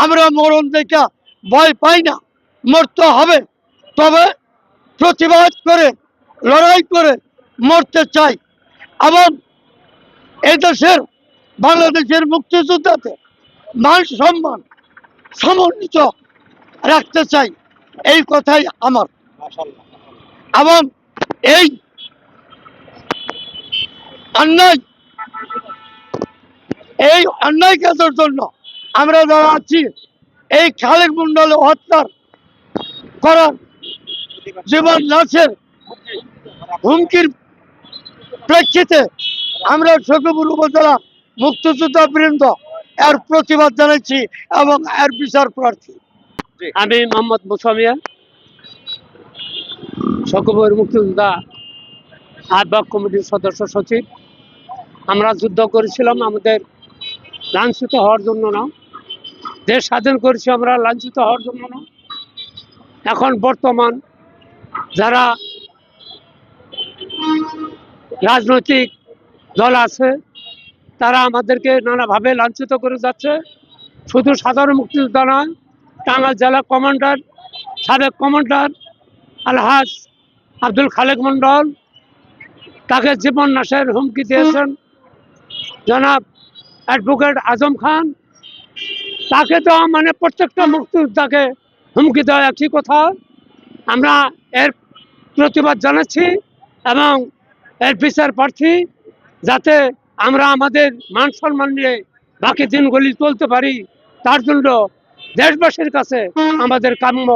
আমরা মরণ দেখা ভয় পাই না, মরতে হবে, তবে প্রতিবাদ করে লড়াই করে মরতে চাই এবং এই দেশের বাংলাদেশের মুক্তিযোদ্ধাতে মান সম্মান সমন্বিত রাখতে চাই, এই কথাই আমার। এবং এই অন্যায় কাজের জন্য আমরা যারা আছি, এই খালেক মন্ডল হত্যার করার জীবন নাশের হুমকির প্রেক্ষিতে আমরা সখীপুর উপজেলা মুক্তিযোদ্ধা বৃন্দ এর প্রতিবাদ জানাচ্ছি এবং এর বিচার প্রার্থী। আমি মোহাম্মদ মুসামিয়া, সখীপুর মুক্তিযোদ্ধা আহ্বায়ক কমিটির সদস্য সচিব। আমরা যুদ্ধ করেছিলাম আমাদের লাঞ্ছিত হওয়ার জন্য না, দেশ স্বাধীন করেছি আমরা লাঞ্ছিত হওয়ার জন্য না। এখন বর্তমান যারা রাজনৈতিক দল আছে তারা আমাদেরকে নানাভাবে লাঞ্ছিত করে যাচ্ছে। শুধু সাধারণ মুক্তিযোদ্ধা নয়, টাঙ্গাইল জেলা কমান্ডার, সাবেক কমান্ডার আলহাজ আব্দুল খালেক মন্ডল, তাকে জীবন নাশের হুমকি দিয়েছেন জনাব অ্যাডভোকেট আজম খান। তাকে তো মানে প্রত্যেকটা মুক্তিযোদ্ধাকে হুমকি দেওয়া একই কথা। আমরা এর প্রতিবাদ জানাচ্ছি এবং এর বিচার প্রার্থী, যাতে আমরা আমাদের মান সম্মান নিয়ে বাকি দিনগুলি চলতে পারি, তার জন্য দেশবাসীর কাছে আমাদের কাম্য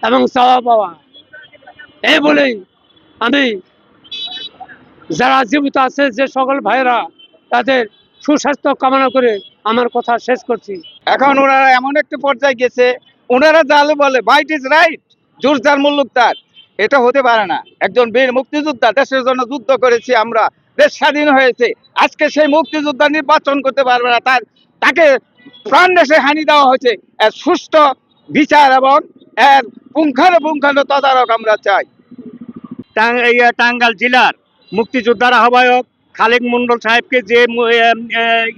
এবং চাওয়া পাওয়া। এই বলেই আমি যারা জীবিত আছে যে সকল ভাইয়েরা, তাদের সুস্বাস্থ্য কামনা করে আমার কথা শেষ করছি। এখন ওনারা এমন একটা পর্যায়ে গেছে, ওনারা যালে বলে বাইট ইজ রাইট, জোর যার মুল্লুক তার। এটা হতে পারে না। একজন বীর মুক্তিযোদ্ধা, দেশের জন্য যুদ্ধ করেছি আমরা, দেশ স্বাধীন হয়েছে, আজকে সেই মুক্তিযোদ্ধা নির্বাচন করতে পারবে না, তাকে প্রাণ দেশে হানি দেওয়া হয়েছে। এর সুষ্ঠু বিচার এবং এর পুঙ্খানুপুঙ্খানু তদারক আমরা চাই। টাঙ্গাইল জেলার মুক্তিযোদ্ধার আহ্বায়ক খালেক মন্ডল সাহেবকে যে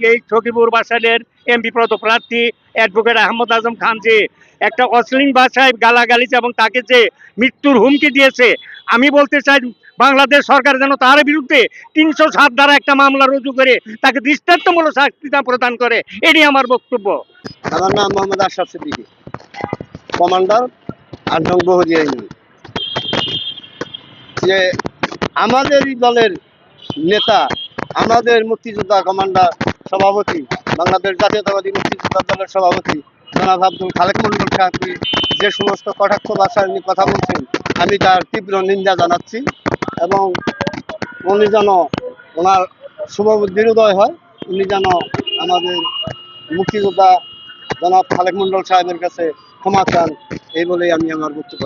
এই সখীপুর বাসালের এমপি পদপ্রার্থী অ্যাডভোকেট আহমদ আজম খান যে একটা অশ্লীল ভাষায় গালাগালিজ এবং তাকে যে মৃত্যুর হুমকি দিয়েছে, আমি বলতে চাই বাংলাদেশ সরকার যেন তার বিরুদ্ধে ৩০৭ দ্বারা একটা মামলা রুজু করে তাকে দৃষ্টান্তমূলক শাস্তি প্রদান করে, এটি আমার বক্তব্য। আমার নাম মোহাম্মদ আশরাফ সিদ্দিকী, কমান্ডার ৮ নং বহুজিয়া ইউনিয়ন। যে আমাদেরই দলের নেতা, আমাদের মুক্তিযোদ্ধা কমান্ডার সভাপতি, বাংলাদেশ জাতীয়তাবাদী মুক্তিযোদ্ধা দলের সভাপতি জনাব আব্দুল খালেক মন্ডল সাহেবকে যে সমস্ত কটাক্ষ ভাষার নিয়ে কথা বলছেন, আমি তার তীব্র নিন্দা জানাচ্ছি এবং উনি যেন ওনার শুভবুদ্ধির উদয় হয়, উনি যেন আমাদের মুক্তিযোদ্ধা জনাব খালেক মন্ডল সাহেবের কাছে ক্ষমা চান, এই বলেই আমি আমার বক্তব্য।